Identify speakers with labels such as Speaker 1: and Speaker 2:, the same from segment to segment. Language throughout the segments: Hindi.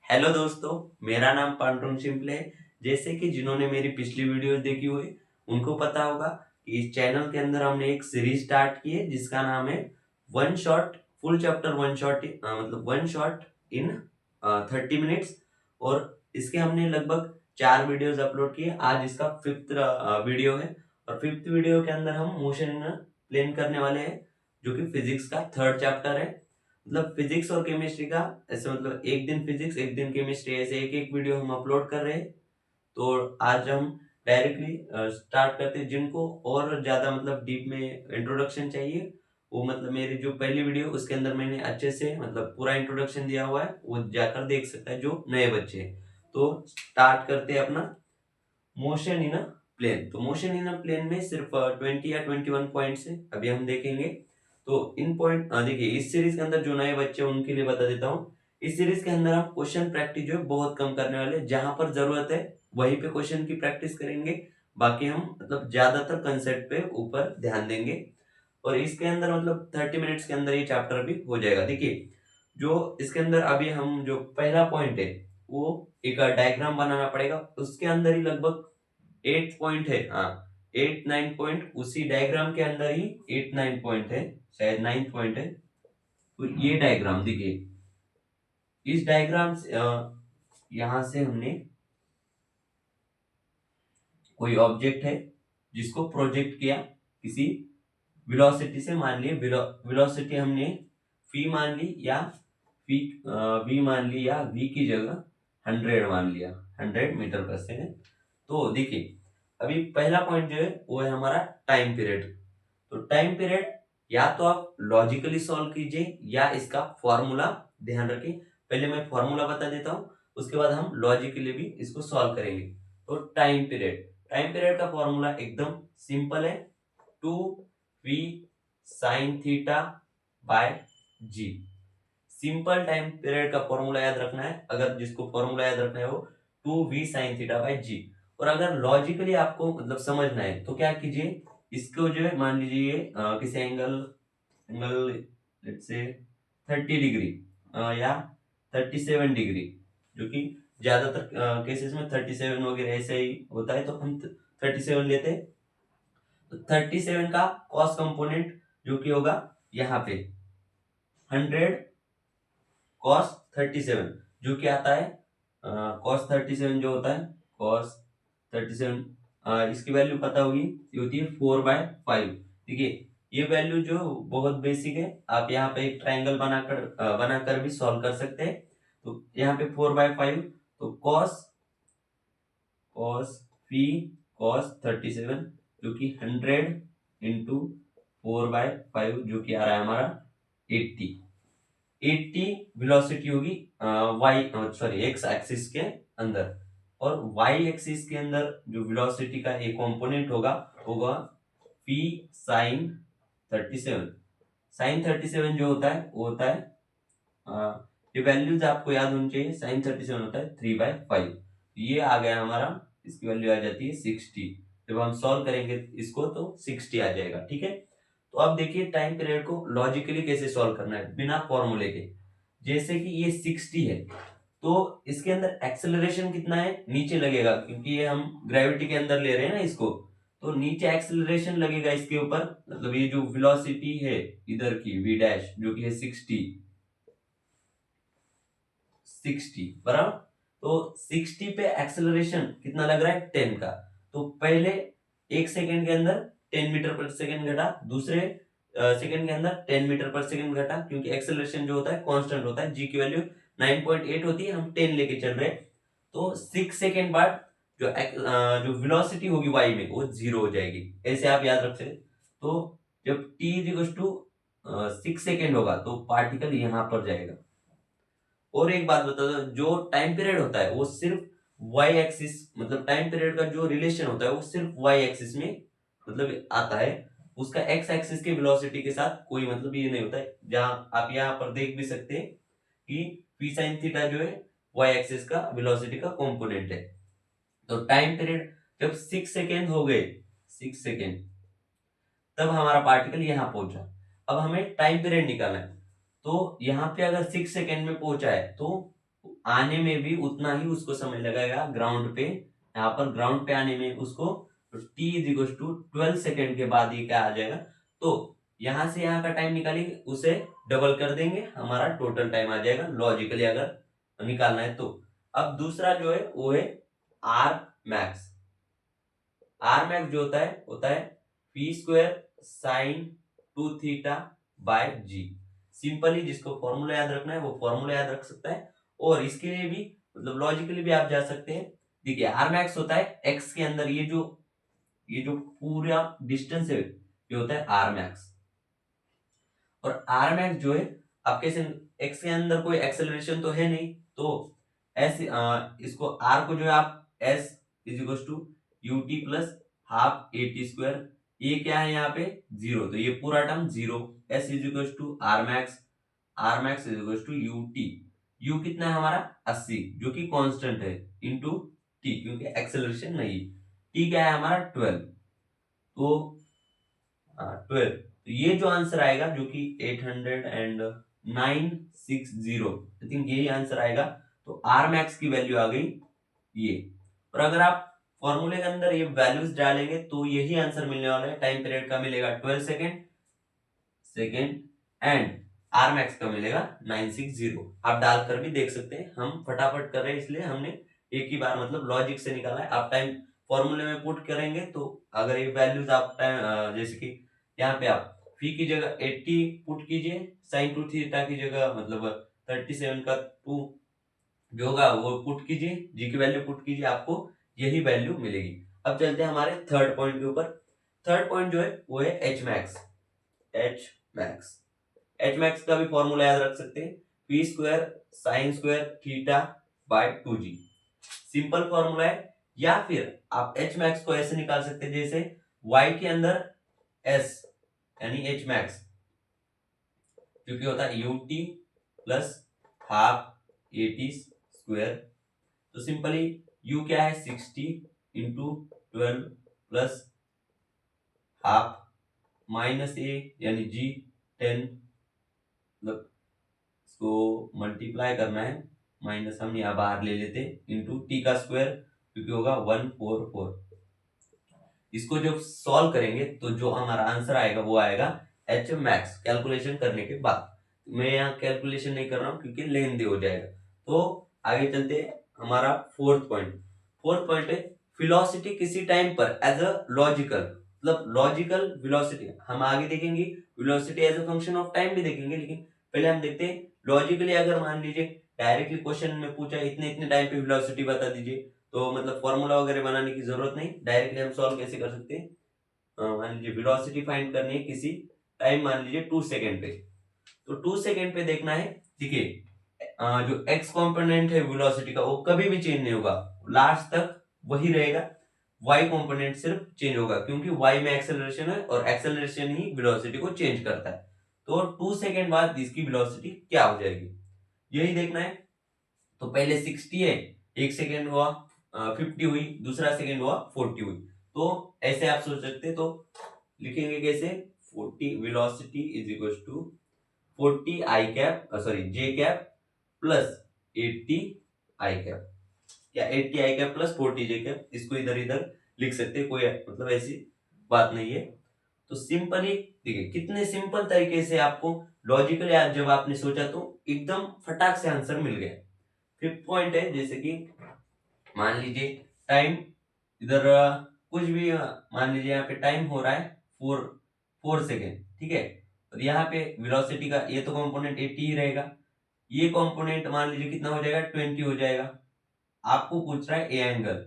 Speaker 1: हेलो दोस्तों, मेरा नाम पांडुरंग शिंपले है। जैसे कि जिन्होंने मेरी पिछली वीडियोस देखी हुई उनको पता होगा कि इस चैनल के अंदर हमने एक सीरीज स्टार्ट की है जिसका नाम है one shot full chapter one shot मतलब वन शॉट इन 30 मिनट्स। और इसके हमने लगभग 4 वीडियोस अपलोड किए। आज इसका फिफ्थ वीडियो है और फिफ्थ वीडियो के अंदर हम मोशन प्लेन करने वाले हैं जो कि फिजिक्स का थर्ड चैप्टर है। मतलब फिजिक्स और केमिस्ट्री का ऐसे मतलब एक दिन फिजिक्स एक दिन केमिस्ट्री ऐसे एक एक वीडियो हम अपलोड कर रहे हैं। तो आज हम डायरेक्टली स्टार्ट करते हैं। जिनको और ज्यादा मतलब डीप में इंट्रोडक्शन चाहिए वो मतलब मेरी जो पहली वीडियो उसके अंदर मैंने अच्छे से मतलब पूरा इंट्रोडक्शन दिया हुआ है, वो जाकर देख सकता है जो नए बच्चे हैं। तो स्टार्ट करते हैं अपना मोशन इन अ प्लेन। तो मोशन इन अ प्लेन में सिर्फ 20 या 21 पॉइंट्स है, अभी हम देखेंगे। तो इन पॉइंट देखिए, इस सीरीज के अंदर जो नए बच्चे हैं उनके लिए बता देता हूँ। इस सीरीज के अंदर हम क्वेश्चन प्रैक्टिस जो है बहुत कम करने वाले हैं। जहां पर जरूरत है वहीं पे क्वेश्चन की प्रैक्टिस करेंगे। बाकी हम मतलब ज्यादातर कंसेप्ट पे ऊपर ध्यान देंगे। और इसके अंदर मतलब 30 मिनट्स के अंदर ये चैप्टर भी हो जाएगा। देखिए, जो इसके अंदर अभी हम जो पहला पॉइंट है वो एक डायग्राम बनाना पड़ेगा। उसके अंदर ही लगभग 8 पॉइंट है। हाँ, 8 9 पॉइंट उसी डायग्राम के अंदर ही 8 9 पॉइंट है, शायद 9 पॉइंट है। तो ये डायग्राम देखिए, इस डायग्राम से यहां से हमने कोई ऑब्जेक्ट है जिसको प्रोजेक्ट किया किसी वेलोसिटी से। मान लिए वेलोसिटी हमने फी मान ली या फी वी मान ली या वी की जगह 100 मान लिया, 100 मीटर पर सेकेंड। तो देखिए, अभी पहला पॉइंट जो है वो है हमारा टाइम पीरियड। तो टाइम पीरियड या तो आप लॉजिकली सॉल्व कीजिए या इसका फॉर्मूला ध्यान रखें। पहले मैं फॉर्मूला बता देता हूं, उसके बाद हम लॉजिकली भी इसको सॉल्व करेंगे। तो टाइम पीरियड का फॉर्मूला एकदम सिंपल है, 2v sine theta by g. Simple time period का फॉर्मूला याद रखना है। अगर जिसको फॉर्मूला याद रखना है वो 2v sin θ/g। और अगर लॉजिकली आपको मतलब समझना है तो क्या कीजिए, इसको जो है मान लीजिए किसी angle angle let's say 30 degree या 37 डिग्री, जो कि ज्यादातर केसेस में 37 वगैरह ऐसे ही होता है, तो हम 37 लेते हैं। तो 37 का कॉस कंपोनेंट जो कि होगा यहाँ पे 100 कॉस 37, जो कि आता है कॉस 37 जो होता है कॉस 37, इसकी वैल्यू पता होगी, ये होती है 4/5। देखिए, ये वैल्यू जो बहुत बेसिक है, आप यहाँ पे एक ट्रायंगल बनाकर भी सॉल्व कर सकते हैं। तो यहाँ पे 4/5, तो कॉस कॉस फी कॉस 37 जो कि 100 × 4/5 जो कि आ रहा है हमारा 80। 80 वेलोसिटी होगी वाई सॉरी एक्स एक्सिस के अंदर। और वाई एक्सिस के अंदर जो वेलोसिटी का एक कंपोनेंट होगा होगा पी साइन 37। साइन 37 जो होता है वो होता है ये वैल्यूज आपको याद होनी चाहिए। साइन 37 होता है 3/5। ये आ गया हमारा, इसकी वैल्यू आ जाती है 60। जब हम सॉल्व करेंगे इसको तो 60 आ जाएगा। ठीक है, तो अब देखिए टाइम पीरियड को लॉजिकली कैसे सॉल्व करना है बिना फॉर्मूले के। जैसे कि ये 60 है तो इसके अंदर एक्सेलरेशन कितना है, नीचे लगेगा, क्योंकि ये हम ग्रेविटी के अंदर ले रहे हैं ना इसको। तो नीचे एक्सेलरेशन लगेगा इसके ऊपर, मतलब ये जो वेलोसिटी है इधर की वी डैश जो कि है 60 बराबर। तो 60 पे एक्सेलरेशन कितना लग रहा है 10 का। तो पहले एक सेकंड के अंदर 10 मीटर पर सेकंड घटा, दूसरे सेकंड के अंदर 10 मीटर पर सेकंड घटा, क्योंकि एक्सेलरेशन जो होता है कांस्टेंट होता है, जी की वैल्यू 9.8 होती है, हम 10 लेके चल रहे हैं। तो 6 सेकंड बाद जो वेलोसिटी होगी वाई में वो 0 हो जाएगी। ऐसे आप याद रख सकते। तो जब t इक्वल टू 6 सेकंड होगा तो पार्टिकल यहां पर जाएगा। और एक बात बता दो, जो टाइम पीरियड होता है वो सिर्फ वाई एक्सिस, मतलब टाइम पीरियड का जो रिलेशन होता है वो सिर्फ वाई एक्सिस में मतलब आता है। उसका एक्स एक्सिस के वेलोसिटी के साथ कोई मतलब ये नहीं होता है। जहां आप यहाँ पर देख भी सकते हैं कि पी साइन थीटा जो है वाई एक्सिस का वेलोसिटी का कंपोनेंट है। तो टाइम पीरियड जब 6 सेकेंड हो गए, 6 सेकेंड, तब हमारा पार्टिकल यहाँ पहुंचा। अब हमें टाइम पीरियड निकालना है। तो यहाँ पे अगर 6 सेकेंड में पहुंचा है तो आने में भी उतना ही उसको समय लगेगा ग्राउंड पे। यहाँ पर ग्राउंड पे आने में उसको t is equal to 12 second के बाद ये क्या आ जाएगा, तो यहाँ से यहाँ का टाइम निकालेंगे, उसे डबल कर देंगे, हमारा टोटल टाइम आ जाएगा लॉजिकली अगर निकालना है तो। अब दूसरा जो है वो है आर मैक्स। आर मैक्स जो होता है p square sine 2 theta by g. Simply जिसको फॉर्मूला याद रखना है वो फॉर्मूला याद रख सकता है, और इसके लिए भी मतलब लॉजिकली भी आप जा सकते हैं। देखिए आर मैक्स होता है एक्स के अंदर ये जो पूरा डिस्टेंस है ये होता है आर मैक्स। और आर मैक्स जो है आपके एक्स के अंदर कोई एक्सेलरेशन तो है नहीं, तो ऐसे इसको आर को जो है आप s is equal to u t plus half a t square, ये क्या है यहाँ पे जीरो, तो ये पूरा term zero. S is equal to r max is equal to u t. U कितना है हमारा 80 जो कि कांस्टेंट है, इनटू टी क्योंकि एक्सेलरेशन नहीं है। टी क्या है हमारा 12, तो 12, तो ये जो आंसर आएगा जो कि 80960 आई थिंक यही आंसर आएगा। तो आर मैक्स की वैल्यू आ गई ये। और अगर आप फॉर्मूले के अंदर ये वैल्यूज डालेंगे तो यही आंसर मिलने वाला है। टाइम पीरियड का मिलेगा 12 सेकेंड एंड आर मैक्स का मिलेगा 960। आप डालकर भी देख सकते हैं, हम फटाफट कर रहे हैं इसलिए हमने एक ही बार मतलब लॉजिक से निकाला है। आप टाइम फॉर्मूले में पुट करेंगे तो अगर ये वैल्यूज आप टाइम जैसे कि यहाँ पे आप फी की जगह 80 पुट कीजिए, साइन 2 थीटा की जगह मतलब 37 का 2 जो होगा वो पुट कीजिए, जी की वैल्यू पुट कीजिए, आपको यही वैल्यू मिलेगी। अब चलते हैं हमारे थर्ड पॉइंट के ऊपर। थर्ड पॉइंट जो है वो है एच मैक्स। एच मैक्स का भी फॉर्मूला याद रख सकते हैं, P square sine square theta by 2g। Simple formula है। या फिर आप एच मैक्स को ऐसे निकाल सकते हैं जैसे y के अंदर s यानी एच मैक्स जो कि होता है ut plus half a t square. तो सिंपली u क्या है 60 इंटू 12 प्लस हाफ माइनस ए यानी g 10, मतलब इसको मल्टीप्लाई करना है, माइनस हम यहाँ बाहर ले लेते इंटू टी का स्क्वायर क्योंकि होगा 144। इसको जब सॉल्व करेंगे तो जो हमारा आंसर आएगा वो आएगा एच मैक्स कैलकुलेशन करने के बाद। मैं यहाँ कैलकुलेशन नहीं कर रहा हूँ क्योंकि लेन दे हो जाएगा। तो आगे चलते हैं, हमारा फोर्थ पॉइंट है वेलोसिटी किसी टाइम पर एज अ लॉजिकल, मतलब लॉजिकल वेलोसिटी हम आगे देखेंगे, velocity as a function of time भी देखेंगे, लेकिन पहले हम देखते हैं लॉजिकली। अगर मान लीजिए डायरेक्टली क्वेश्चन में पूछा इतने इतने टाइम पे वेलोसिटी बता दीजिए, तो मतलब फॉर्मूला वगैरह बनाने की जरूरत नहीं, डायरेक्टली हम सॉल्व कैसे कर सकते हैं। मान लीजिए वेलोसिटी फाइंड करनी है किसी टाइम, मान लीजिए 2 सेकेंड पे, तो 2 सेकेंड पे देखना है। देखिए जो एक्स कंपोनेंट है वेलोसिटी का वो कभी भी चेंज नहीं होगा, लास्ट तक वही रहेगा। वाई कंपोनेंट सिर्फ चेंज होगा क्योंकि वाई में एक्सेलरेशन है और एक्सेलरेशन ही वेलोसिटी को चेंज करता है। तो 2 सेकेंड बाद इसकी वेलोसिटी क्या हो जाएगी यही देखना है। तो पहले 60 है, एक सेकेंड हुआ 50 हुई, दूसरा सेकेंड हुआ 40 हुई, तो ऐसे आप सोच सकते हैं। तो लिखेंगे कैसे 40 velocity is equal to 40 i cap sorry j cap plus 80 i cap, या 80 i cap plus 40 j cap, इसको इधर इधर लिख सकते हैं, कोई मतलब ऐसी बात नहीं है। तो सिंपली देखिए कितने सिंपल तरीके से आपको लॉजिकली जब आपने सोचा तो एकदम फटाक से आंसर मिल गया। फिफ्थ पॉइंट है जैसे कि मान लीजिए टाइम इधर कुछ भी मान लीजिए यहाँ पे टाइम हो रहा है 4 सेकेंड, ठीक है, और यहाँ पे वेलोसिटी का ये तो कंपोनेंट 80 ही रहेगा, ये कंपोनेंट मान लीजिए कितना हो जाएगा 20 हो जाएगा। आपको पूछ रहा है ए एंगल,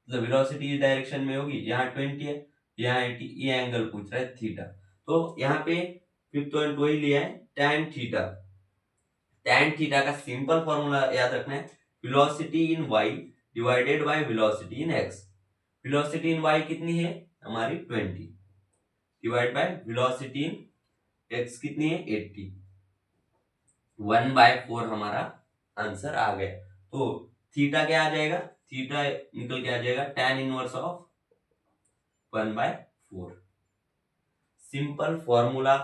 Speaker 1: मतलब वेलोसिटी इस डायरेक्शन में होगी, यहाँ 20 है यहाँ 80, ये एंगल पूछ रहा है थीटा। तो यहाँ पे फिफ्थ पॉइंट वही लिया है tan थीटा। tan थीटा का सिंपल फॉर्मूला याद रखना है, velocity in y divided by velocity in x। Velocity in y कितनी है हमारी 20 divide by velocity in x कितनी है 80, 1/4 हमारा आंसर आ गया। तो थीटा क्या आ जाएगा, थीटा निकल के आ जाएगा tan inverse of 1/4। Simple formula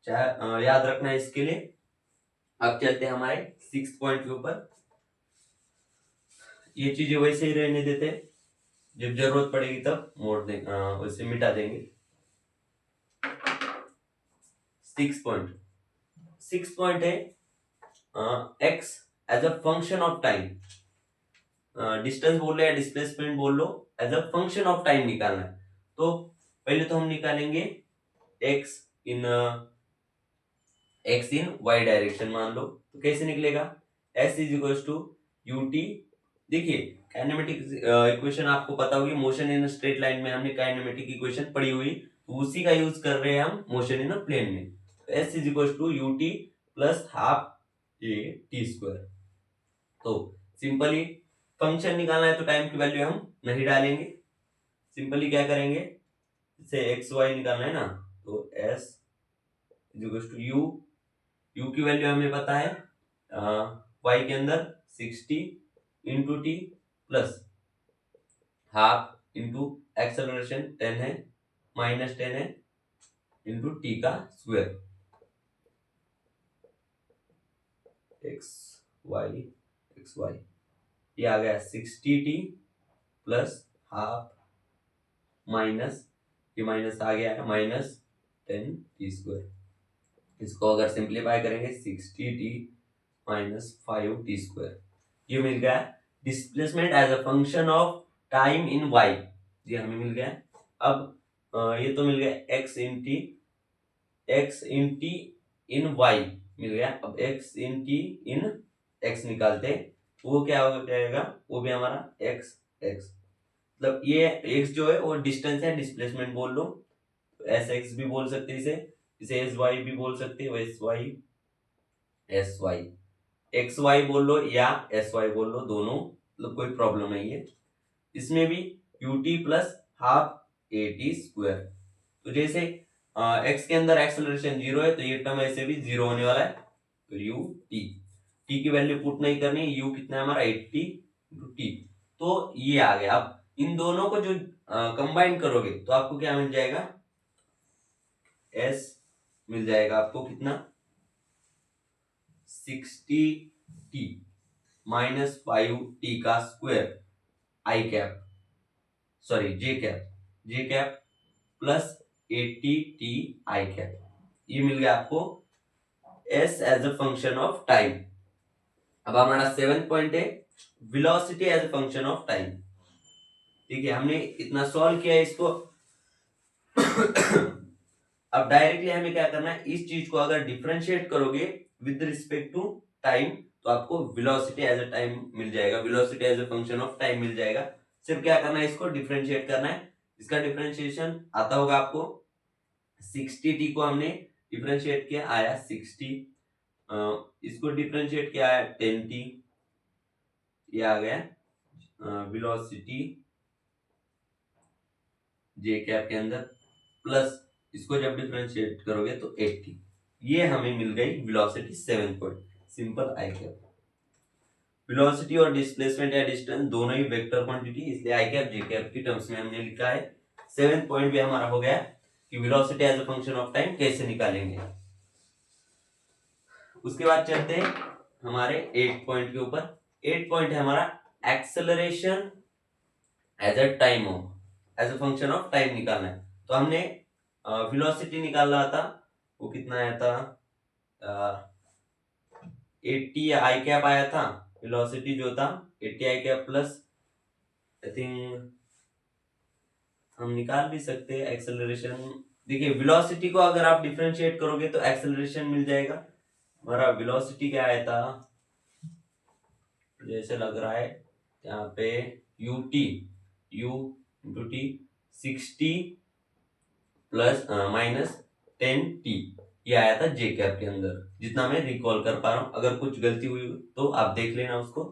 Speaker 1: याद रखना है इसके लिए। अब चलते हैं हमारे 6th पॉइंट के ऊपर। ये चीजें वैसे ही रहने देते, जब जरूरत पड़ेगी तब मोड़ दे वैसे मिटा देंगे। 6 पॉइंट है x as a function of time, distance बोल लो या डिस्प्लेसमेंट बोल लो, as a function of time निकालना है। तो पहले तो हम निकालेंगे एक्स इन वाई डायरेक्शन मान लो, तो कैसे निकलेगा, s is equal to u t. देखिए काइनेमेटिक इक्वेशन आपको पता होगी, मोशन इन स्ट्रेट लाइन में हमने काइनेमेटिक इक्वेशन पढ़ी हुई, तो उसी का यूज कर रहे हैं हम मोशन इन प्लेन में। तो s is equal to u t plus half a t square. तो सिंपली फंक्शन निकालना है तो टाइम की वैल्यू हम नहीं डालेंगे, सिंपली क्या करेंगे, इसे एक्स वाई निकालना है ना, तो s is equal to u की वैल्यू हमें पता है वाई के अंदर 60 into t plus half into acceleration 10 है माइनस 10 है इंटू टी का स्क्वायर, एक्स वाई ये आ गया 60t प्लस हाफ माइनस, ये माइनस आ गया है माइनस 10t स्क्वायर। इसको अगर सिंप्लीफाई करेंगे 60t माइनस 5t स्क्वायर, ये मिल गया displacement as a function of time in y, ये हमें मिल गया। अब ये तो मिल गया x इन t इन y मिल गया। अब x इन t इन x निकालते हैं, वो क्या हो जाएगा, वो भी हमारा x मतलब ये x जो है वो डिस्टेंस है, डिस्प्लेसमेंट बोल लो, तो एस एक्स भी बोल सकते हैं इसे एस वाई भी बोल सकते हैं, एस वाई एक्स वाई बोल लो या एस वाई बोल लो, दोनों मतलब कोई प्रॉब्लम नहीं है। इसमें भी you t plus half a t square, तो जैसे एक्स के अंदर एक्सेलरेशन 0 है तो ये टर्म ऐसे भी 0 होने वाला है, तो यू टी की वैल्यू पुट नहीं करनी, यू कितना है हमारा 80 इंटू टी, तो ये आ गया। अब इन दोनों को जो कंबाइन करोगे तो आपको क्या मिल जाएगा, एस मिल जाएगा आपको कितना 60t माइनस 5t का square i cap sorry j cap plus 80t i cap, ये मिल गया आपको s as a function of time. अब हमारा 7 पॉइंट है velocity as a function of time. ठीक है, हमने इतना सॉल्व किया है इसको। अब डायरेक्टली हमें क्या करना है, इस चीज को अगर डिफरेंशिएट करोगे विद रिस्पेक्ट टू टाइम तो आपको वेलोसिटी एज अ टाइम मिल जाएगा, velocity as a function of time मिल जाएगा। सिर्फ क्या करना है, इसको डिफरेंशिएट करना है। इसका डिफरेंशिएशन आता होगा आपको, 60t को हमने डिफरेंशिएट किया आया 60, इसको डिफरेंशिएट किया आया 10t, ये आ गया वेलोसिटी जे कैप के अंदर, प्लस इसको जब डिफरेंशिएट करोगे तो 80, ये हमें मिल गई velocity 7 point, simple I cap. Velocity और डिस्प्लेसमेंट या डिस्टेंस दोनों ही वेक्टर क्वांटिटी, इसलिए आई कैप जे कैप की टर्म्स में हमने लिखा है। 7 पॉइंट भी हमारा हो गया कि velocity as a function of time कैसे निकालेंगे। उसके बाद चलते हैं हमारे 8 पॉइंट के ऊपर। 8 पॉइंट है हमारा acceleration as a time of as a function of time निकालना है। तो हमने वेलोसिटी निकाल रहा था, वो कितना आया था 80 आई कैप आया था, वेलोसिटी जो था 80 i cap plus I think हम निकाल भी सकते हैं एक्सेलरेशन। देखिए वेलोसिटी को अगर आप डिफरेंशिएट करोगे तो एक्सेलरेशन मिल जाएगा। हमारा वेलोसिटी क्या आया था, जैसे लग रहा है यहाँ पे you into T 60 plus minus 10t, ये आया था जे कैप के अंदर, जितना मैं रिकॉल कर पा रहा हूँ। अगर कुछ गलती हुई तो आप देख लेना उसको,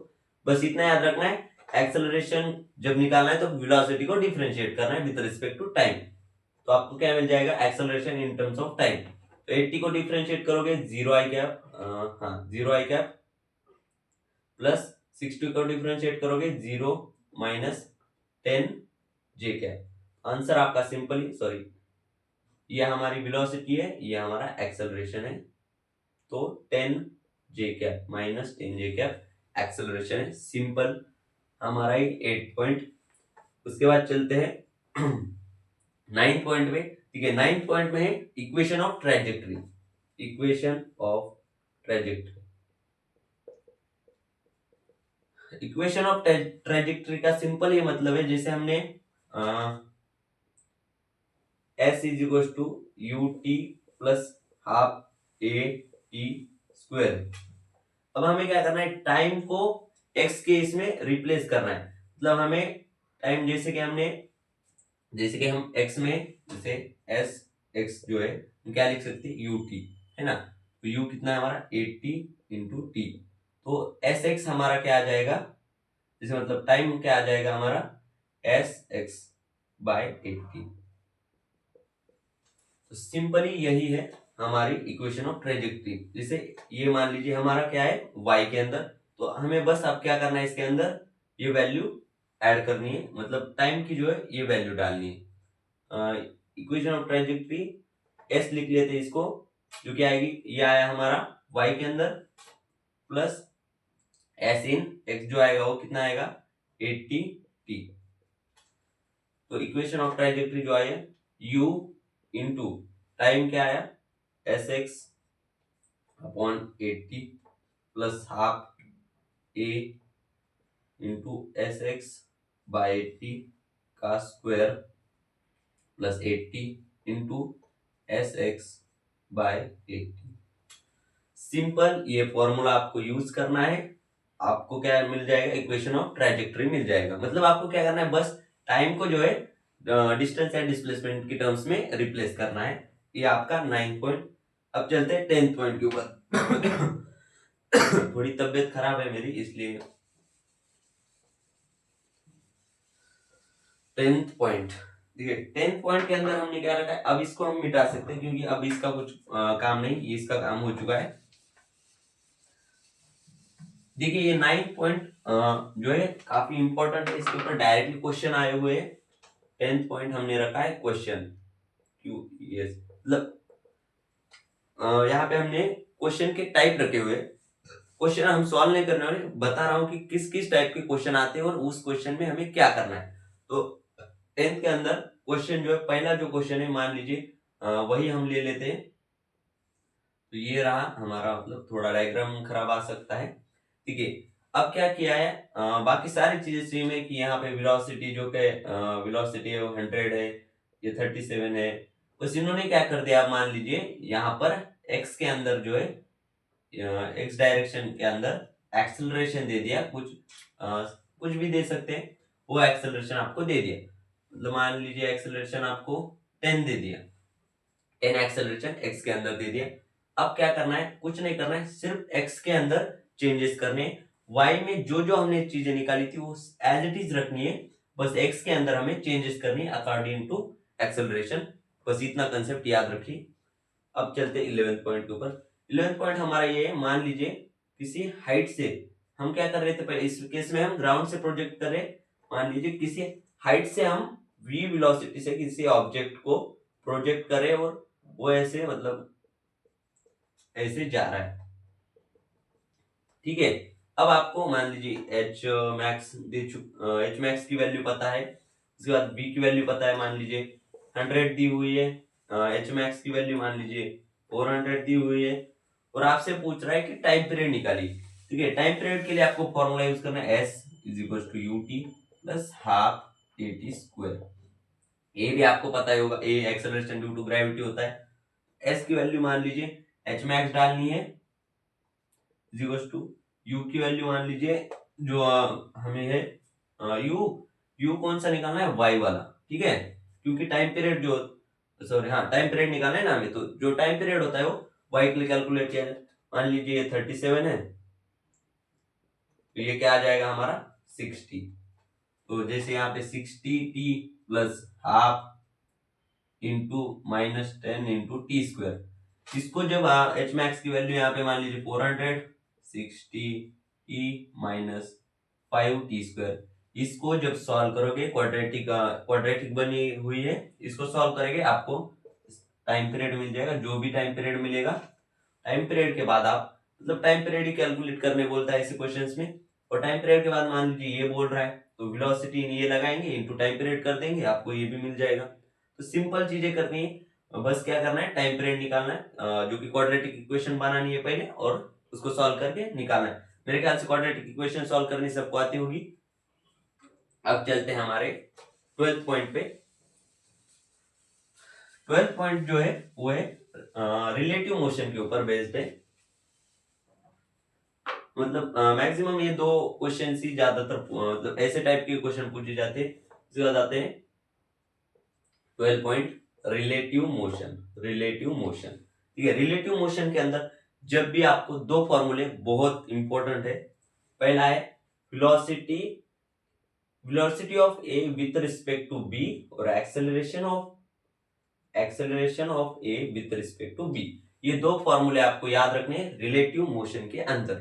Speaker 1: बस इतना याद रखना है। एक्सेलरेशन जब निकालना है तो वेलोसिटी को डिफरेंशिएट करना है विद रिस्पेक्ट टू टाइम, तो आपको क्या मिल जाएगा acceleration in terms of time. तो 80 को डिफरेंशिएट करोगे 0 आई कैप प्लस 60 को डिफरेंशिएट करोगे 0 माइनस 10 जे कैप। आंसर आपका सिंपली सॉरी, ये हमारी वेलोसिटी है, ये हमारा एक्सेलरेशन है, तो 10 जे कैप माइनस 10 जे कैप एक्सेलरेशन है। सिंपल हमारा ही 8 पॉइंट। उसके बाद चलते हैं 9 पॉइंट में। ठीक है, 9 पॉइंट में है equation of trajectory. Equation of trajectory, equation of trajectory का सिंपल ये मतलब है, जैसे हमने s is equal to u t plus half a t square. अब हमें क्या करना है, टाइम को एक्स के इसमें रिप्लेस करना है। मतलब हमें टाइम जैसे कि हम एक्स में, जैसे एस एक्स जो है हम क्या लिख सकते हैं, यू टी, है ना। तो यू कितना है हमारा 80 इंटू टी। तो एस एक्स हमारा क्या आ जाएगा, जैसे मतलब टाइम क्या आ जाएगा हमारा एस एक्स बाय 80। तो सिंपली यही है हमारी इक्वेशन ऑफ ट्रेजेक्टरी। जैसे ये मान लीजिए हमारा क्या है y के अंदर, तो हमें बस अब क्या करना है, इसके अंदर ये वैल्यू ऐड करनी है, मतलब टाइम की जो है ये वैल्यू डालनी है। इक्वेशन ऑफ ट्रेजेक्टरी s लिख लेते हैं इसको, जो क्या आएगी, ये आया हमारा y के अंदर प्लस s इन x जो आएगा वो कितना आएगा 80t। तो इक्वेशन ऑफ ट्रेजेक्टरी जो आया u इंटू टाइम क्या आया s x upon 80 plus half a into s x by 80 का square plus 80 into s x by 80। Simple ये फॉर्मूला आपको यूज करना है, आपको क्या मिल जाएगा, इक्वेशन ऑफ ट्रेजेक्टरी मिल जाएगा। मतलब आपको क्या करना है, बस टाइम को जो है डिस्टेंस या डिस्प्लेसमेंट की टर्म्स में रिप्लेस करना है। ये आपका 9 पॉइंट। अब चलते हैं 10th पॉइंट के ऊपर। थोड़ी तबीयत खराब है मेरी, इसलिए 10th पॉइंट। देखिए 10th पॉइंट के अंदर हमने क्या रखा है, अब इसको हम मिटा सकते हैं क्योंकि अब इसका कुछ काम नहीं, ये इसका काम हो चुका है। देखिए ये 9 पॉइंट जो है काफी इंपॉर्टेंट है, इसके ऊपर डायरेक्टली क्वेश्चन आए हुए हैं। 10th पॉइंट हमने रखा है क्वेश्चन क्यू यस, मतलब यहाँ पे हमने क्वेश्चन के टाइप रखे हुए। क्वेश्चन हम सॉल्व नहीं करने वाले, बता रहा हूँ कि किस किस टाइप के क्वेश्चन आते हैं और उस क्वेश्चन में हमें क्या करना है। तो 10th के अंदर क्वेश्चन जो है, पहला जो क्वेश्चन है मान लीजिए वही हम ले लेते हैं। तो ये रहा हमारा, मतलब थोड़ा डायग्राम खराब आ सकता है, ठीक है। अब क्या किया है, बाकी सारी चीजें सेम है कि यहाँ पे वेलोसिटी जो के वेलोसिटी है वो 100 है, ये 37 है। बस इन्होंने क्या कर दिया, मान लीजिए यहाँ पर x के अंदर जो है, x डायरेक्शन के अंदर एक्सेलरेशन दे दिया, कुछ भी दे सकते हैं, वो एक्सेलरेशन आपको दे दिया। मतलब मान लीजिए एक्सेलरेशन आपको 10 दे दिया, 10 एक्सेलरेशन x के अंदर दे दिया। अब क्या करना है, कुछ नहीं करना है, सिर्फ x के अंदर चेंजेस करने, y में जो जो हमने चीजें निकाली थी वो एज इट इज रखनी है, बस x के अंदर हमें चेंजेस करनी है अकॉर्डिंग टू एक्सेलरेशन। बस इतना कंसेप्ट याद रखिए। अब चलते 11th पॉइंट के ऊपर। 11th पॉइंट हमारा ये है, मान लीजिए किसी हाइट से हम क्या कर रहे थे, पहले इस केस में हम ग्राउंड से प्रोजेक्ट कर रहे, मान लीजिए किसी हाइट से हम v वेलोसिटी से किसी ऑब्जेक्ट को प्रोजेक्ट करें और वो ऐसे मतलब ऐसे जा रहा है, ठीक है। अब आपको मान लीजिए एच मैक्स की वैल्यू पता है, उसके बाद बी की वैल्यू पता है, मान लीजिए 100 दी हुई है, एच मैक्स की वैल्यू मान लीजिए 400 दी हुई है, और आपसे पूछ रहा है कि टाइम पीरियड निकाली, ठीक है। टाइम पीरियड के लिए आपको फॉर्मूला यूज करना है, s is equal to u t plus half a t square. A भी आपको पता ही होगा, a acceleration due to gravity होता है। एस की वैल्यू मान लीजिए एच मैक्स डालनी है, टू यू की वैल्यू मान लीजिए जो हमें है यू कौन सा निकालना है, वाई वाला, ठीक है। क्योंकि टाइम पीरियड जो, सॉरी हाँ, टाइम पीरियड निकालना है ना हमें, तो जो टाइम पीरियड होता है वो वाई के लिए कैलकुलेट किया जाए। मान लीजिए ये 37 है, तो ये क्या आ जाएगा हमारा 60। तो जैसे यहाँ पे 60t plus half into -10 into T square, इसको जब एच मैक्स की वैल्यू यहाँ पे मान लीजिए 400, 60 e माइनस 5t स्क्वायर, इसको जब सॉल्व करोगे, क्वाड्रेटिक बनी हुई है, इसको सॉल्व करेंगे आपको टाइम पीरियड मिल जाएगा। जो भी टाइम पीरियड मिलेगा, टाइम पीरियड के बाद आप, मतलब टाइम पीरियड ही कैलकुलेट करने बोलता है ऐसे क्वेश्चंस में, और टाइम पीरियड के बाद मान लीजिए ये बोल रहा है, तो वेलोसिटी ये लगाएंगे इनटू टाइम पीरियड कर देंगे, आपको ये भी मिल जाएगा। तो सिंपल चीजें करनी है, बस क्या करना है, टाइम पीरियड निकालना है, जो कि क्वाड्रेटिक इक्वेशन बनानी है पहले और उसको सॉल्व करके निकालना है। मेरे ख्याल से क्वाड्रेटिक इक्वेशन सॉल्व करनी सबको आती होगी। अब चलते हैं हमारे 12th पॉइंट पे। 12th पॉइंट जो है वो है रिलेटिव मोशन के ऊपर बेस्ड है। मतलब मैक्सिमम ये दो क्वेश्चन ही ज्यादातर मतलब ऐसे टाइप के क्वेश्चन पूछे जाते हैं। इसके बाद आते हैं 12 point relative motion. Relative motion, ठीक है। रिलेटिव मोशन के अंदर जब भी आपको दो फॉर्मूले बहुत इंपॉर्टेंट है। पहला है velocity, velocity of a with respect to b, और acceleration of a with respect to b. ये दो फॉर्मूले आपको याद रखने हैं रिलेटिव मोशन के अंदर।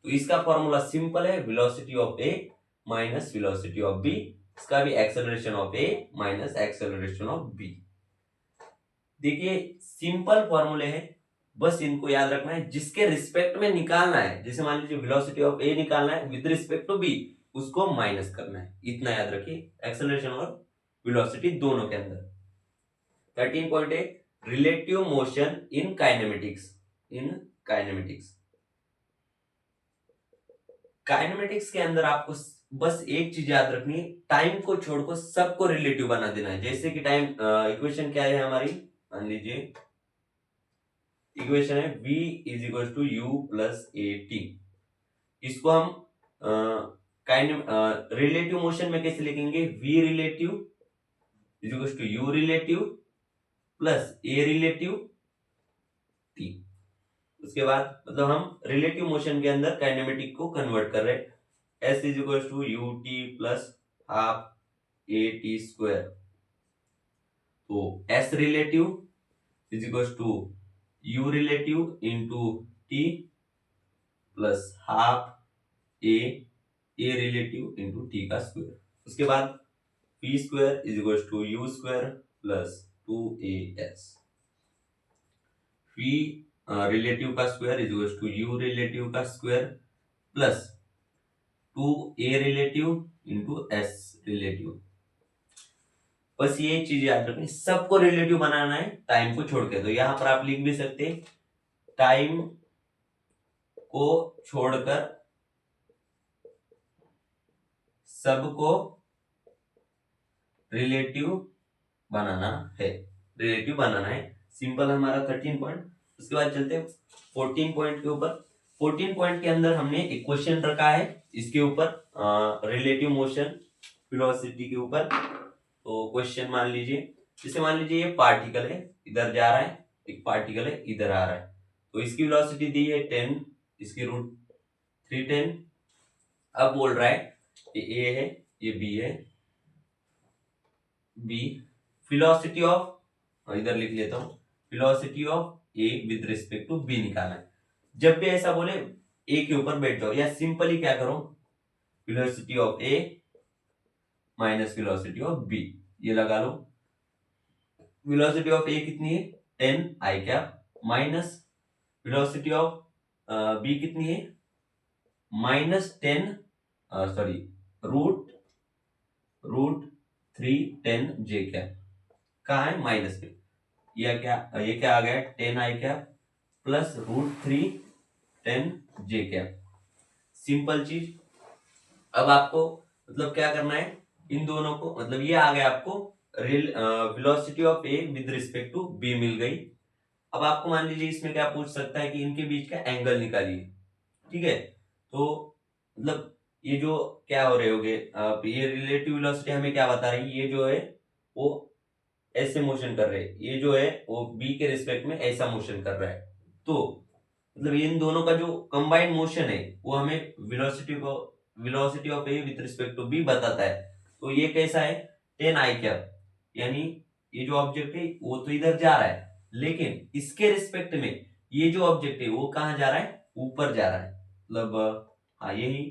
Speaker 1: तो इसका फॉर्मूला सिंपल है, velocity of a minus velocity of b. इसका भी acceleration of a minus acceleration of b. देखिए सिंपल फॉर्मूले हैं, बस इनको याद रखना है, जिसके रिस्पेक्ट में निकालना है। जैसे मान लीजिए वेलोसिटी ऑफ ए निकालना है विद रिस्पेक्ट टू बी, उसको माइनस करना है, इतना याद रखिए, एक्सेलरेशन और वेलोसिटी दोनों के अंदर। 13 पॉइंट है relative motion in kinematics. In kinematics, kinematics के अंदर आपको बस एक चीज याद रखनी है, टाइम को छोड़कर सबको रिलेटिव बना देना है। जैसे कि टाइम इक्वेशन क्या है हमारी, मान लीजिए इक्वेशन है v is equal to u plus a t. इसको हम रिलेटिव मोशन में कैसे लिखेंगे, v relative is equal to u relative plus a relative t. उसके बाद मतलब हम रिलेटिव मोशन के अंदर काइनेमेटिक को कन्वर्ट कर रहे हैं। s is equal to u t plus half a t square. तो s relative is equal to u relative into t plus half a relative into t का स्क्वायर। उसके बाद p square is equal to u square plus 2as। p relative का square is equal to u relative का square plus 2a relative into s relative. बस ये चीज याद रखनी, सबको रिलेटिव बनाना है टाइम को छोड़ के। तो यहां पर आप लिख भी सकते हैं टाइम को छोड़कर सबको रिलेटिव बनाना है, रिलेटिव बनाना है। सिंपल हमारा 13 पॉइंट। उसके बाद चलते हैं 14 पॉइंट के ऊपर। 14 पॉइंट के अंदर हमने एक क्वेश्चन रखा है इसके ऊपर, रिलेटिव मोशन वेलोसिटी के ऊपर। तो क्वेश्चन मान लीजिए, जैसे मान लीजिए ये पार्टिकल है, इधर जा रहा है, एक पार्टिकल है इधर आ रहा है, तो इसकी वेलोसिटी दी है 10, इसकी रूट 310। अब बोल रहा है ये ए है, ये बी है, बी वेलोसिटी ऑफ, इधर लिख लेता हूं, velocity of a with respect to b निकालना है। जब भी ऐसा बोले ए के ऊपर बैठ जाओ, या सिंपली क्या करो, velocity of a minus velocity of b, ये लगा लो। वेलोसिटी ऑफ ए कितनी है 10 i cap, minus velocity of b कितनी है -10, सॉरी रूट 310 जे कैप। कहा है माइनस में, ये क्या आ गया 10 i cap plus root 310 J cap. Simple चीज। अब आपको मतलब क्या करना है, इन दोनों को, मतलब ये आ गया आपको velocity of a with respect to b मिल गई। अब आपको मान लीजिए इसमें क्या पूछ सकता है कि इनके बीच का एंगल निकालिए, ठीक है। तो मतलब ये जो क्या हो रहे होगे, ये रिलेटिव वेलोसिटी हमें क्या बता रही है, ये जो है वो ऐसे मोशन कर रहे हैं, ये जो है वो बी के रिस्पेक्ट में ऐसा मोशन कर रहा है। तो मतलब इन दोनों का जो कंबाइंड मोशन है वो हमें velocity of a with respect to b बताता है। तो ये कैसा है 10 आई कैप, यानी ये जो ऑब्जेक्ट है वो तो इधर जा रहा है, लेकिन इसके रिस्पेक्ट में ये जो ऑब्जेक्ट है वो कहां जा रहा है, ऊपर जा रहा है। मतलब हाँ यही,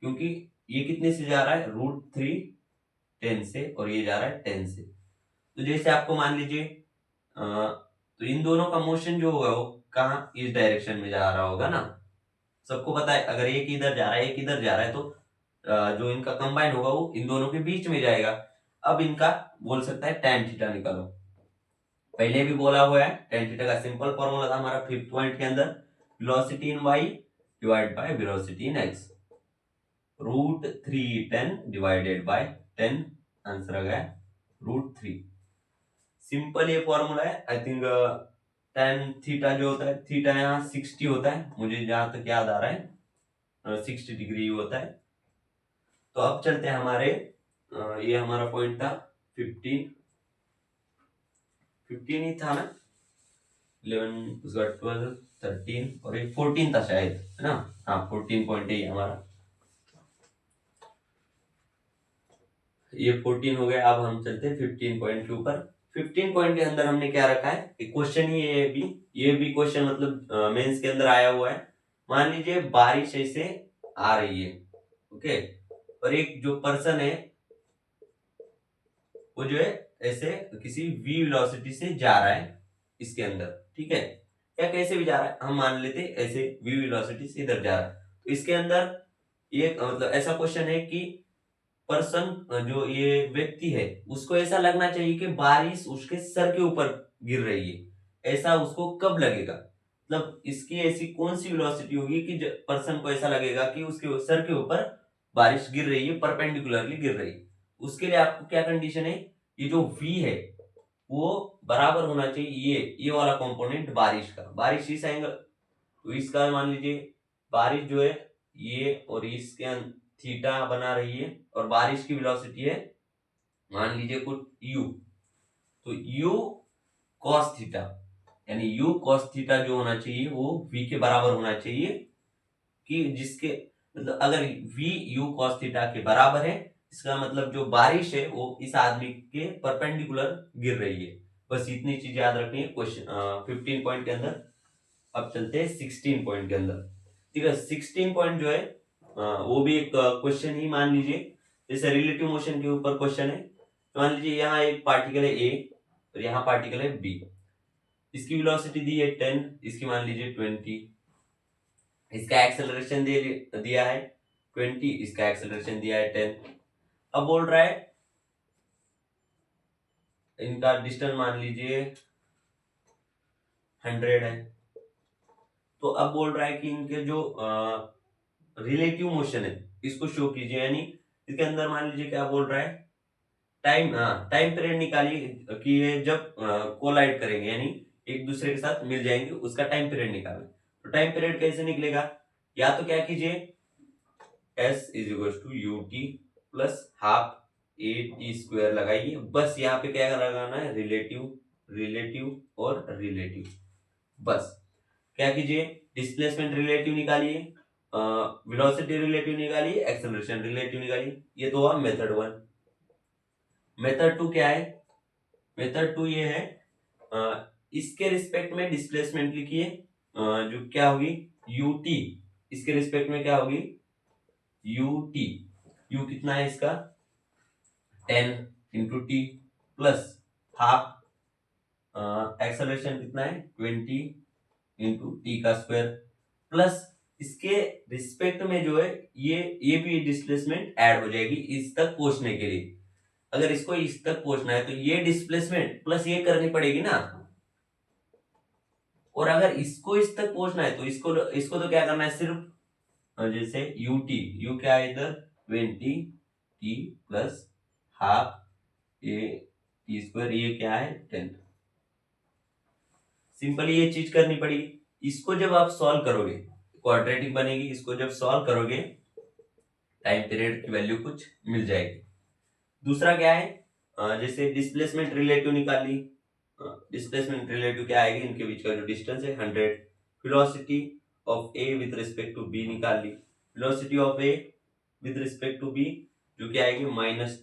Speaker 1: क्योंकि ये कितने से जा रहा है रूट 310 से, और ये जा रहा है 10 से। तो जैसे आपको मान लीजिए तो इन दोनों का मोशन जो होगा वो कहाँ इस डायरेक्शन में जा रहा होगा ना। सबको पता है अगर एक इधर जा रहा है एक इधर जा रहा है तो जो इनका कंबाइन होगा वो इन दोनों के बीच में जाएगा। अब इनका बोल सकता है tan थीटा निकालो। पहले भी बोला हुआ है tan थीटा का सिंपल फॉर्मूला था हमारा 5th पॉइंट के अंदर, velocity in y divide by velocity in x, √3tan divided by 10, answer आ गया √3। सिंपल ये फॉर्मूला है। आई थिंक tan थीटा जो होता है, थीटा यहाँ 60 होता है, मुझे जहां तक याद आ रहा है 60 डिग्री होता है। तो अब चलते हैं हमारे ये हमारा पॉइंट था 15 ही था ना, 11 उसका 12 13 और ये 14 था शायद, है ना। हाँ 14 पॉइंट है हमारा, ये 14 हो गया। अब हम चलते हैं 15 पॉइंट के ऊपर। 15 पॉइंट के अंदर हमने क्या रखा है, एक क्वेश्चन ही है ये भी क्वेश्चन मतलब मेंस के अंदर आया हुआ है। मान लीजिए बारिश ऐसे आ रही है, ओके, और एक जो पर्सन है वो जो है ऐसे किसी v वेलोसिटी से जा रहा है इसके अंदर, ठीक है, या कैसे भी जा रहा है, हम मान लेते ऐसे v वेलोसिटी से इधर जा रहा है। तो इसके अंदर ये मतलब ऐसा क्वेश्चन है कि पर्सन जो ये व्यक्ति है उसको ऐसा लगना चाहिए कि बारिश उसके सर के ऊपर गिर रही है। ऐसा उसको कब लगेगा, मतलब इसकी ऐसी कौन सी वेलोसिटी होगी कि पर्सन को ऐसा लगेगा कि उसके सर के ऊपर बारिश गिर रही है, परपेंडिकुलरली गिर रही है। उसके लिए आपको क्या कंडीशन है, ये जो v है वो बराबर होना चाहिए ये वाला कंपोनेंट बारिश का, बारिश इस एंगल, तो इसका मान लीजिए बारिश जो है ये और इसके थीटा बना रही है और बारिश की वेलोसिटी है मान लीजिए कुछ u, तो u cos थीटा, यानी u cos थीटा जो होना चाहिए वो v के बराबर होना चाहिए, कि जिसके मतलब अगर v u cos थीटा के बराबर है इसका मतलब जो बारिश है वो इस आदमी के परपेंडिकुलर गिर रही है। बस इतनी चीज याद रखनी है क्वेश्चन 15 पॉइंट के अंदर। अब चलते हैं 16 पॉइंट के अंदर, ठीक है। 16 पॉइंट जो है वो भी एक क्वेश्चन ही मान लीजिए, जैसे रिलेटिव मोशन के ऊपर क्वेश्चन है। तो मान लीजिए यहाँ एक पार्टिकल है ए और यहाँ पार्टिकल है बी, इसकी वेलोसिटी दी है 10, इसकी मान लीजिए 20, इसका एक्सेलरेशन दिया है 20, इसका एक्सेलरेशन दिया है 10। अब बोल रहा है इनका डिस्टेंस मान लीजिए 100 है। तो अब बोल रहा है कि इनके जो रिलेटिव मोशन है इसको शो कीजिए, यानी इसके अंदर मान लीजिए क्या बोल रहा है, टाइम पीरियड निकालिए कि ये जब कोलाइड करेंगे यानी एक दूसरे के साथ मिल जाएंगे उसका टाइम पीरियड निकालें। तो टाइम पीरियड कैसे निकलेगा, या तो क्या कीजिए s is equal to u t plus half a t square लगाइए, बस यहाँ पे क्या लगाना है, रिलेटिव और रिलेटिव। बस क्या कीजिए, डिस्प्लेसमेंट रिलेटिव निकालिए, वेलोसिटी रिलेटिव निकालिए, एक्सेलरेशन रिलेटिव निकालिए। ये तो हुआ मेथड 1। मेथड 2 क्या है, मेथड 2 ये है इसके रिस्पेक्ट में डिस्प्लेसमेंट लिखिए, जो क्या होगी ut, इसके रिस्पेक्ट में क्या होगी ut, u कितना है इसका 10 into t plus half, acceleration कितना है 20 इंटू टी का स्क्वायर, प्लस इसके रिस्पेक्ट में जो है ये भी डिस्प्लेसमेंट ऐड हो जाएगी इस तक पहुंचने के लिए। अगर इसको इस तक पहुंचना है तो ये डिस्प्लेसमेंट प्लस ये करनी पड़ेगी ना, और अगर इसको इस तक पहुंचना है तो इसको तो क्या करना है, सिर्फ जैसे यू क्या है इधर 20 T plus half a t square, ये क्या है 10। सिंपली ये चीज करनी पड़ेगी। इसको जब आप सॉल्व करोगे क्वाड्रेटिक बनेगी, इसको जब सॉल्व करोगे टाइम पीरियड की वैल्यू कुछ मिल जाएगी। दूसरा क्या है, जैसे डिस्प्लेसमेंट रिलेटिव निकाली, डिस्प्लेसमेंट रिलेटिव क्या आएगी, इनके बीच का जो डिस्टेंस है 100, velocity of a with respect to b निकाल ली, velocity of a with respect to b जो क्या आएगी -10,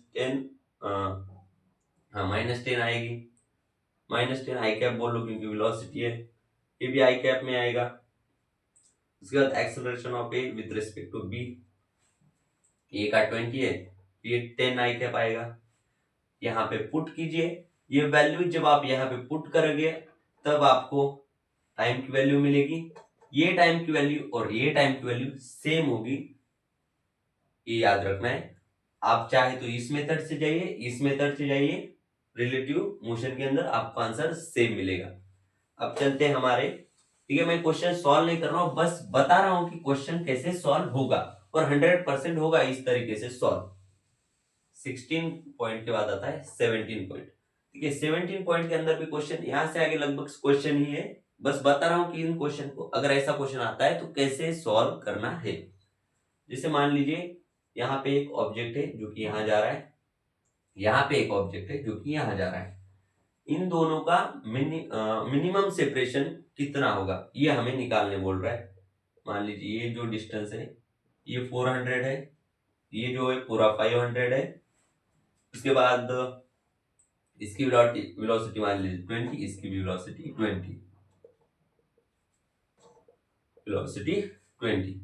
Speaker 1: -10 आएगी, -10 आई कैप बोल लो क्योंकि वेलोसिटी है, ये भी आई कैप में आएगा। उसके बाद acceleration of a with respect to b, a का 20 है, ये 10 आई कैप आएगा। यहाँ पे पुट कीजिए, ये वैल्यू जब आप यहाँ पे पुट करोगे तब आपको टाइम की वैल्यू मिलेगी, ये टाइम की वैल्यू और ये टाइम की वैल्यू सेम होगी, ये याद रखना है। आप चाहे तो इस मेथड से जाइए, इस मेथड से जाइए, रिलेटिव मोशन के अंदर आपको आंसर सेम मिलेगा। अब चलते हैं हमारे, ठीक है, मैं क्वेश्चन सॉल्व नहीं कर रहा हूं, बस बता रहा हूं कि क्वेश्चन कैसे सॉल्व होगा, और 100% होगा इस तरीके से सॉल्व। 16 पॉइंट के बाद आता है 17 पॉइंट, ठीक है। 17 पॉइंट के अंदर भी क्वेश्चन, यहां से आगे लगभग क्वेश्चन ही है, बस बता रहा हूं कि इन क्वेश्चन को अगर ऐसा क्वेश्चन आता है तो कैसे सॉल्व करना है। जैसे मान लीजिए यहाँ पे एक ऑब्जेक्ट है जो कि यहाँ जा रहा है, यहाँ पे एक ऑब्जेक्ट है जो कि यहाँ जा रहा है, इन दोनों का मिनिमम सेपरेशन कितना होगा ये हमें निकालने बोल रहा है। मान लीजिए ये जो डिस्टेंस है ये 400 है, ये जो है पूरा 500 है, उसके बाद इसकी वेलोसिटी मान लीजिए 20, इसकी भी वेलोसिटी 20, वेलोसिटी 20।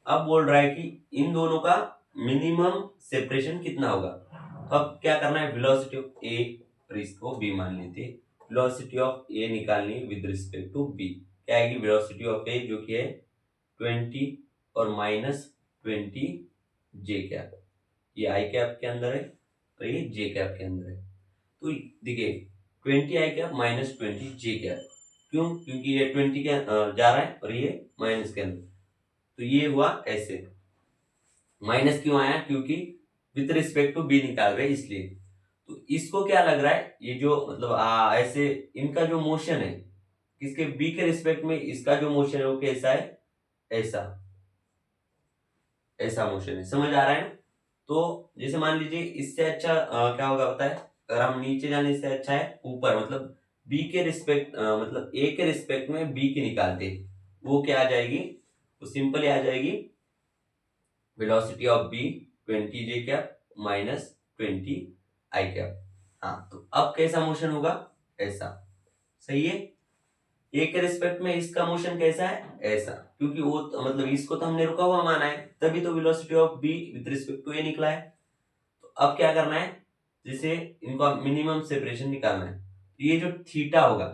Speaker 1: अब बोल रहा है कि इन दोनों का मिनिमम सेपरेशन कितना होगा। तो अब क्या करना है, वेलोसिटी ऑफ ए और इसको बी मान लेते हैं, वेलोसिटी ऑफ ए निकालनी है विद रिस्पेक्ट टू बी। क्या आएगी, वेलोसिटी ऑफ ए जो कि है 20 और माइनस 20 जे कैप, ये आई कैप के अंदर है और ये जे कैप के अंदर है। तो देखिए 20 i cap minus 20 j cap, क्यों, क्योंकि ये 20 के जा रहा है और ये माइनस के अंदर, तो ये हुआ ऐसे। माइनस क्यों आया, क्योंकि विद रिस्पेक्ट टू बी निकाल रहे हैं इसलिए। तो इसको क्या लग रहा है, ये जो मतलब ऐसे इनका जो मोशन है, किसके, बी के रिस्पेक्ट में इसका जो मोशन है वो कैसा है, ऐसा, ऐसा मोशन है, समझ आ रहा है ना। तो जैसे मान लीजिए इससे अच्छा क्या होगा पता है, अगर हम नीचे जाने से अच्छा है ऊपर, मतलब बी के रिस्पेक्ट मतलब ए के रिस्पेक्ट में बी की निकालते, वो क्या आ जाएगी, वो सिंपली आ जाएगी velocity of b 20 j cap minus 20 i cap. हाँ, तो अब कैसा मोशन होगा, ऐसा, सही है। ए के रिस्पेक्ट में इसका मोशन कैसा है, ऐसा, क्योंकि वो मतलब इसको तो हमने रुका हुआ माना है, तभी तो velocity of b with respect to a निकला है। तो अब क्या करना है, जैसे इनका मिनिमम सेपरेशन निकालना है, तो ये जो थीटा होगा,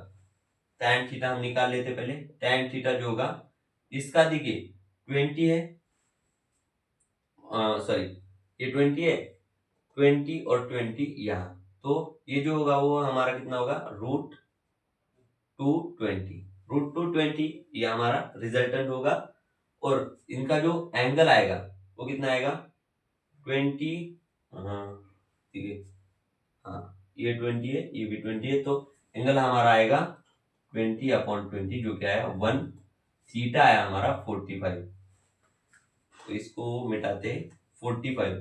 Speaker 1: tan थीटा हम निकाल लेते पहले। tan थीटा जो होगा इसका देखिए 20 है, सॉरी ये 20 है, 20 और 20 यहाँ, तो ये जो होगा वो हमारा कितना होगा, √220, √220 ये हमारा रिजल्टेंट होगा। और इनका जो एंगल आएगा वो कितना आएगा, 20, ठीक है, हाँ ये 20 है, ये भी 20 है, तो एंगल हमारा आएगा 20/20, जो क्या है 1, थीटा है हमारा 45, तो इसको मिटाते 45,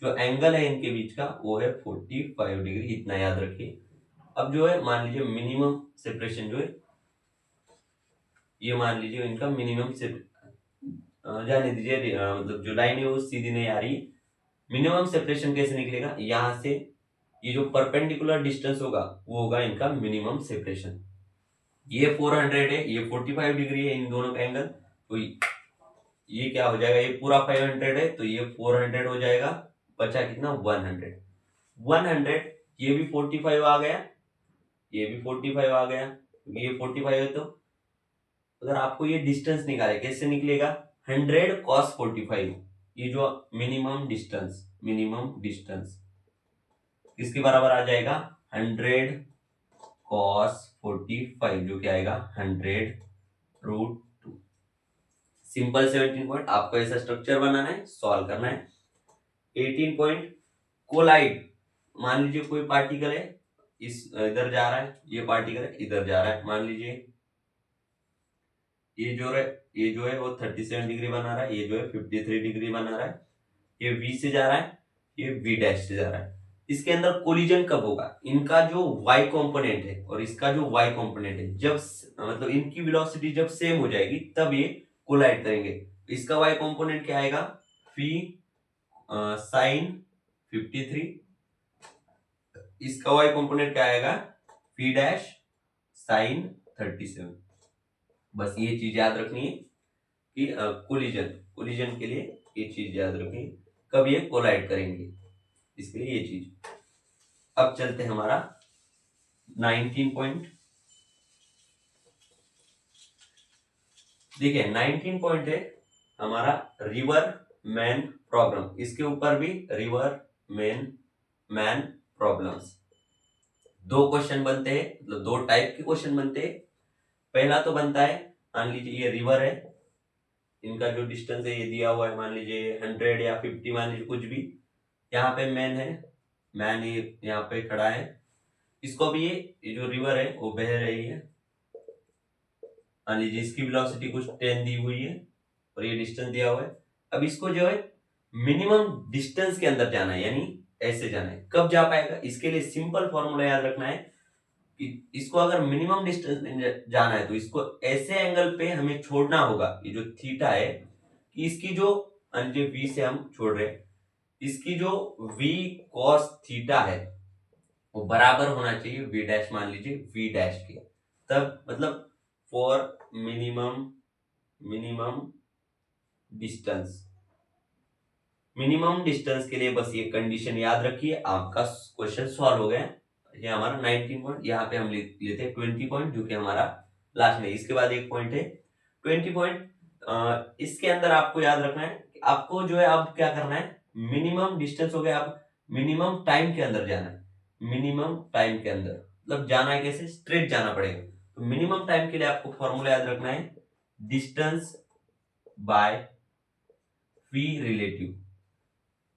Speaker 1: जो एंगल है इनके बीच का वो है 45 डिग्री, इतना याद रखिए। अब जो है मान लीजिए मिनिमम सेपरेशन जो है, ये मान लीजिए इनका मिनिमम से जाने दीजिए, मतलब जो लाइन है वो सीधी नहीं आ रही। मिनिमम सेपरेशन कैसे निकलेगा, यहाँ से ये जो परपेंडिकुलर डिस्टेंस होगा वो होगा इनका मिनिमम सेपरेशन। ये 400 है, ये 45 डिग्री है इन दोनों का एंगल, तो ये क्या हो जाएगा, ये पूरा 500 है तो ये 400 हो जाएगा, बचा कितना 100, 100, ये भी 45 आ गया, ये भी 45 आ गया, ये 45 है, तो अगर आपको ये डिस्टेंस निकाले कैसे निकलेगा, 100 cos 45, ये जो मिनिमम डिस्टेंस किसके बराबर आ जाएगा, 100 cos 45, जो क्या आएगा 100√2। सिंपल 17 पॉइंट, आपको ऐसा स्ट्रक्चर बनाना है, सॉल्व करना है। 18 पॉइंट, कोलाइड, मान लीजिए कोई पार्टिकल है, इस इधर जा रहा है, ये पार्टिकल है इधर जा रहा है, मान लीजिए ये जो है वो 37 डिग्री बना रहा है, ये जो है 53 डिग्री बना रहा है, ये V से जा रहा है, ये V डैश से जा रहा है। इसके अंदर कोलिजन कब होगा, इनका जो y कंपोनेंट है और इसका जो y कंपोनेंट है, जब मतलब इनकी वेलोसिटी जब सेम हो जाएगी तब ये कोलाइड करेंगे। इसका y कंपोनेंट क्या आएगा, फी साइन 53, इसका y कंपोनेंट क्या आएगा, फी डैश साइन 37। बस ये चीज याद रखनी है कि कोलिजन के लिए ये चीज याद रखनी, कब ये कोलाइड करेंगे, इसके लिए ये चीज। अब चलते हैं हमारा 19 पॉइंट, देखिए 19 पॉइंट है हमारा रिवर मैन प्रॉब्लम, इसके ऊपर भी रिवर मैन प्रॉब्लम्स। दो क्वेश्चन बनते हैं, मतलब दो टाइप के क्वेश्चन बनते हैं। पहला तो बनता है, मान लीजिए ये रिवर है, इनका जो डिस्टेंस है ये दिया हुआ है, मान लीजिए 100 या 50, मान लीजिए कुछ भी। यहाँ पे मैन है, मैन ये यहाँ पे खड़ा है, इसको भी ये जो रिवर है वो बह रही है, मान लीजिए इसकी वेलोसिटी कुछ 10 दी हुई है और ये डिस्टेंस दिया हुआ है। अब इसको जो है मिनिमम डिस्टेंस के अंदर जाना है, यानी ऐसे जाना है। कब जा पाएगा, इसके लिए सिंपल फॉर्मूला याद रखना है कि इसको अगर मिनिमम डिस्टेंस में जाना है तो इसको ऐसे एंगल पे हमें छोड़ना होगा, ये जो थीटा है, कि इसकी जो वी से हम छोड़ रहे हैं, इसकी जो v cos थीटा है वो बराबर होना चाहिए v डैश, मान लीजिए v डैश के। तब मतलब फॉर मिनिमम डिस्टेंस के लिए बस ये कंडीशन याद रखिए, आपका क्वेश्चन सॉल्व हो गया। ये हमारा 19 पॉइंट, यहाँ पे हम लेते हैं 20 पॉइंट जो कि हमारा लास्ट में। इसके बाद एक पॉइंट है 20 पॉइंट, इसके अंदर आपको याद रखना है, आपको जो है अब क्या करना है, मिनिमम डिस्टेंस हो गया, अब मिनिमम टाइम के अंदर जाना है। मिनिमम टाइम के अंदर मतलब जाना है कैसे, स्ट्रेट जाना पड़ेगा। तो मिनिमम टाइम के लिए आपको फॉर्मूला याद रखना है, distance by v relative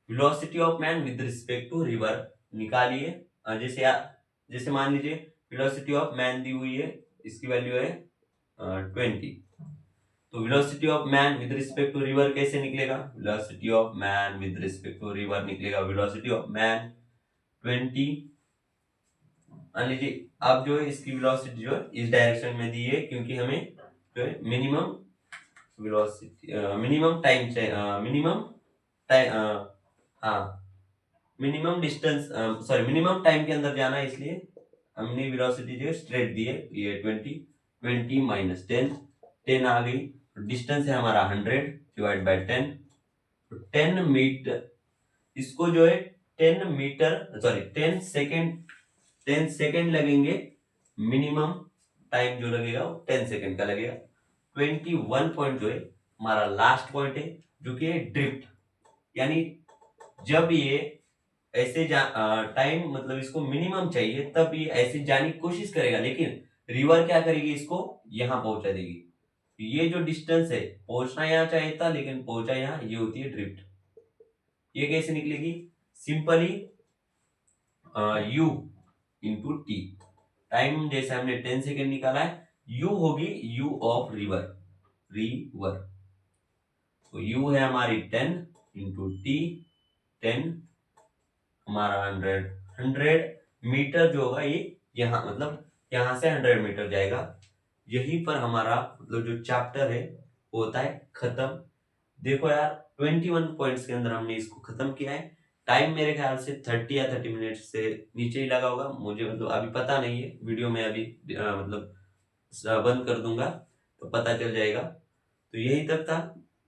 Speaker 1: velocity of man with respect to river निकालिए। जैसे मान लीजिए वेलोसिटी ऑफ मैन दी हुई है, इसकी वैल्यू है 20, तो velocity of man with respect to river कैसे निकलेगा, velocity of man with respect to river निकलेगा वेलोसिटी ऑफ मैन 20। मान लीजिए अब जो है इसकी वेलोसिटी जो है इस डायरेक्शन में दी है, क्योंकि हमें जो है minimum velocity minimum time minimum distance minimum time के अंदर जाना है, इसलिए हमने वेलोसिटी जो स्ट्रेट दी है, ये 20 माइनस 10 आ गई। डिस्टेंस है हमारा 100 डिवाइड बाय 10, तो 10 मीटर, इसको जो है 10 सेकेंड लगेंगे। मिनिमम टाइम जो लगेगा वो 10 सेकेंड का लगेगा। 21 पॉइंट जो है हमारा लास्ट पॉइंट है, जो कि है ड्रिफ्ट, यानी जब ये ऐसे टाइम मतलब इसको मिनिमम चाहिए तब ये ऐसे जाने की कोशिश करेगा, लेकिन रिवर क्या करेगी, इसको यहां पहुंचा देगी। ये जो डिस्टेंस है, पहुंचना यहाँ चाहिए था लेकिन पहुंचा यहाँ, ये होती है ड्रिफ्ट। ये कैसे निकलेगी, simply u into T, time जैसे हमने 10 सेकेंड निकाला है, u होगी u ऑफ रिवर, तो u है हमारी 10 इंटू टी, 10 हमारा 100 मीटर जो होगा ये यहाँ, मतलब यहाँ से 100 मीटर जाएगा। यहीं पर हमारा मतलब जो चैप्टर है वो होता है खत्म। देखो यार 21 पॉइंट्स के अंदर हमने इसको खत्म किया है। टाइम मेरे ख्याल से 30 या 30 मिनट से नीचे ही लगा होगा, मुझे मतलब अभी पता नहीं है, वीडियो में अभी मतलब बंद कर दूंगा तो पता चल जाएगा। तो यही तक था।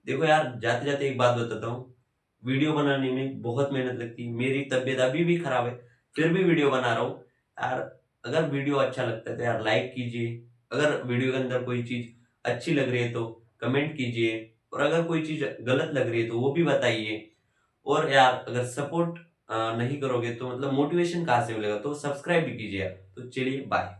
Speaker 1: देखो यार जाते जाते एक बात बताता हूँ, वीडियो बनाने में बहुत मेहनत लगती है, मेरी तबीयत अभी भी खराब है फिर भी वीडियो बना रहा हूँ यार। अगर वीडियो अच्छा लगता है तो यार लाइक कीजिए, अगर वीडियो के अंदर कोई चीज अच्छी लग रही है तो कमेंट कीजिए, और अगर कोई चीज गलत लग रही है तो वो भी बताइए। और यार अगर सपोर्ट नहीं करोगे तो मतलब मोटिवेशन कहाँ से मिलेगा, तो सब्सक्राइब भी कीजिए यार। तो चलिए बाय।